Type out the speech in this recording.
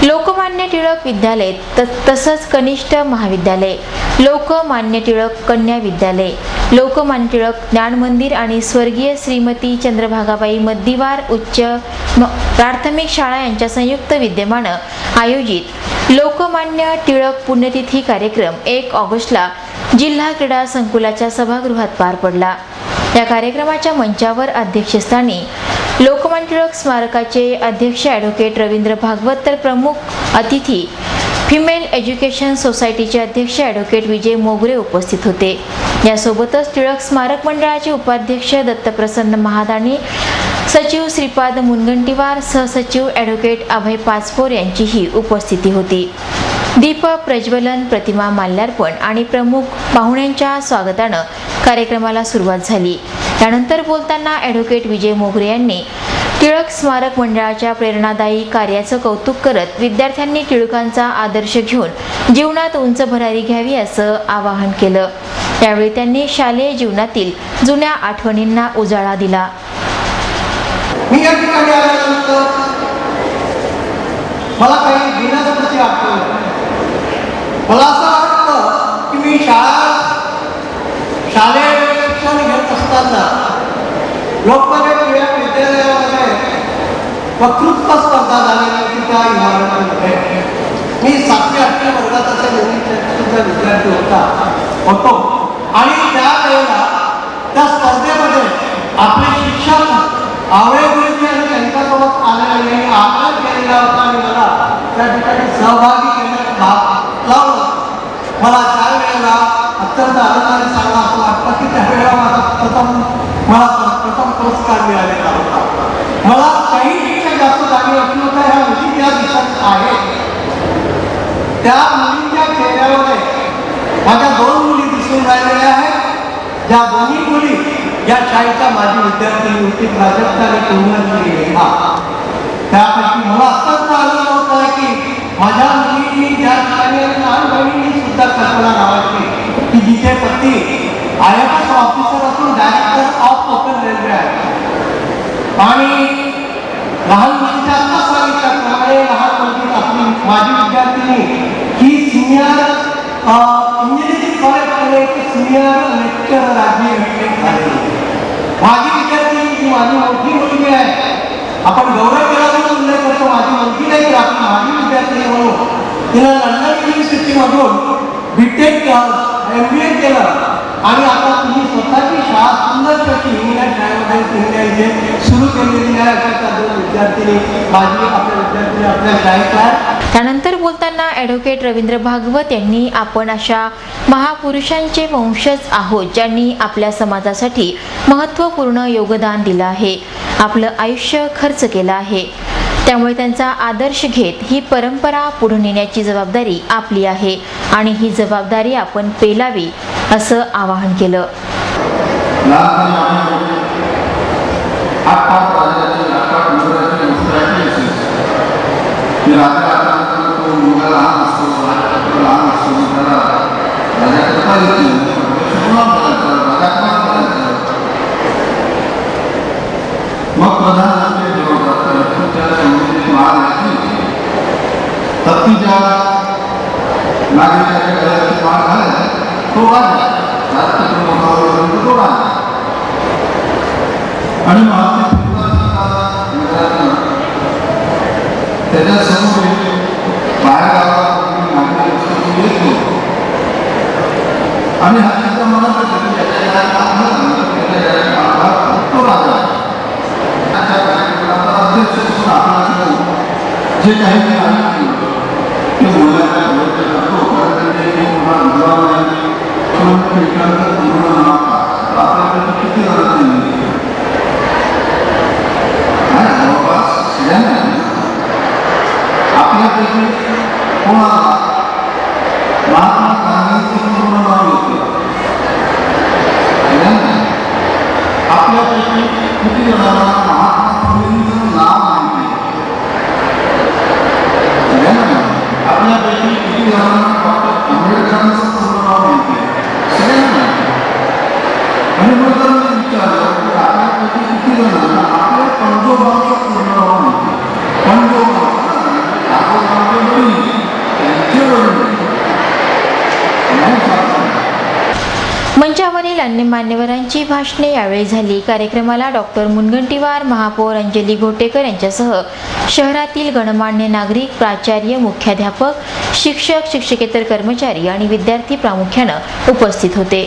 लोकमान्य टिळक विद्यालय तसंच कनिष्ठ महाविद्यालय, लोकमान्य टिळक कन्या विद्यालय, लोकमान्य टिळक ज्ञान मंदिर आणि स्वर्गीय श्रीमती चंद्रभागाबाई मद्दिवार उच्च प्राथमिक शाळा यांच्या संयुक्त विद्यमाने आयोजित लोकमान्य टिळक पुण्यतिथी कार्यक्रम 1 ऑगस्टला जिल्हा क्रीडा संकुलाच्या सभागृहात पार पडला। या कार्यक्रमाच्या मंचावर अध्यक्षस्थानी लोकमान्य टिळक स्मारकाचे अध्यक्ष ॲडव्होकेट रवींद्र भागवत तर प्रमुख अतिथी फिमेल एज्युकेशन सोसायटीचे अध्यक्ष ॲडव्होकेट विजय मोगरे उपस्थित होते। यासोबतच टिळक स्मारक मंडळाचे उपाध्यक्ष दत्तप्रसन्न महादानी, सचिव श्रीपाद मुनगंटीवार, सहसचिव ॲडव्होकेट अभय पाचपोर यांचीही उपस्थिती होती। दीप प्रज्वलन, प्रतिमा माल्यार्पण आणि प्रमुख पाहुण्यांच्या स्वागताने कार्यक्रमाला सुरुवात झाली। त्यानंतर बोलताना ॲडव्होकेट विजय मोगरे यांनी टिळक स्मारक मंडळाच्या प्रेरणादायी कार्याचं कौतुक करत विद्यार्थ्यांनी टिळकांचा आदर्श घेऊन जीवनात उंच भरारी घ्यावी असं आवाहन केलं। त्यावेळी त्यांनी शालेय जीवनातील जुन्या आठवणींना उजाळा दिला। मी या ठिकाणी आल्यानंतर मला काही दिवसांची आठवण, मला असं वाटतं की मी शालेय शिक्षण घेत असताना लोकमान्य टिळक विद्यालयामध्ये वक्तृत्व स्पर्धा झालेली होती। त्या इमारतीमध्ये मी 7वी-8वी वर्गात असे नवीन विद्यार्थी होतो आणि त्यावेळेला त्या स्पर्धेमध्ये आपले शिक्षक आवळे गुरुजी आणि त्यांच्यासोबत आलेले आग्रह केलेला होता आणि मला त्या ठिकाणी सहभागी केल्याने भाग लावला। मला त्यावेळेला अत्यंत आनंदाने सांगा असं वाटतं की त्यावेळेला मला प्रथम पुरस्कार मिळालेला होता। मला काही पेक्षा जास्त जाणीव असली होता ह्या मुली ज्या दिसत आहेत त्या मुलींच्या चेहऱ्यामध्ये माझ्या 2 मुली दिसून राहिलेल्या आहेत। ज्या दोन्ही मुली या शाळेच्या माजी विद्यार्थी होती, प्राजक्ता आणि कुंडली रेखा। त्यापैकी मला अत्यंत आनंद होत आहे की माझ्या मुलींनी ज्या ठिकाणी लहान बहिणींनी सुद्धा कल्पना नावाची की जिचे पती IAS ऑफिसर असून डायरेक्टर ऑफ कोकण रेल्वे आहे आणि लहान मुलींच्या आता सांगितल्याप्रमाणे लहान मुलगी आपली माजी विद्यार्थिनी ही सिनियर इंजिनिअरिंग कॉलेजमध्ये सिनियर लेक्चरर आहे। माझी विद्यार्थिनी जी माझी मोठी मुलगी आहे, आपण गौरव केला म्हणून उल्लेख करतो, माझी मुलगी नाही, आपली माझी विद्यार्थिनी म्हणून तिला लंडन युनिव्हर्सिटीमधून BTech MBA केलं आणि आता तुम्ही स्वतःची शाळा सुंदर कशी इंग्लंड शाळेमध्ये इथे सुरू केलेली आहे। अशा 2 विद्यार्थिनी माझी आपल्या विद्यार्थी आपल्या शाळेत आहे। त्यानंतर बोलताना ॲडव्होकेट रवींद्र भागवत यांनी आपण अशा महापुरुषांचे वंशज आहोत ज्यांनी आपल्या समाजासाठी महत्त्वपूर्ण योगदान दिलं आहे, आपलं आयुष्य खर्च केलं आहे। त्यामुळे त्यांचा आदर्श घेत ही परंपरा पुढे नेण्याची जबाबदारी आपली आहे आणि ही जबाबदारी आपण पेलावी असं आवाहन केलं। पंजोबांचा पूर्ण नाव माहिती, पंजोबा अन्य मान्यवरांची भाषणे यावेळी झाली। कार्यक्रमाला डॉक्टर मुनगंटीवार, महापौर अंजली घोटेकर यांच्यासह शहरातील गणमान्य नागरिक, प्राचार्य, मुख्याध्यापक, शिक्षक, शिक्षकेतर कर्मचारी आणि विद्यार्थी प्रामुख्याने उपस्थित होते।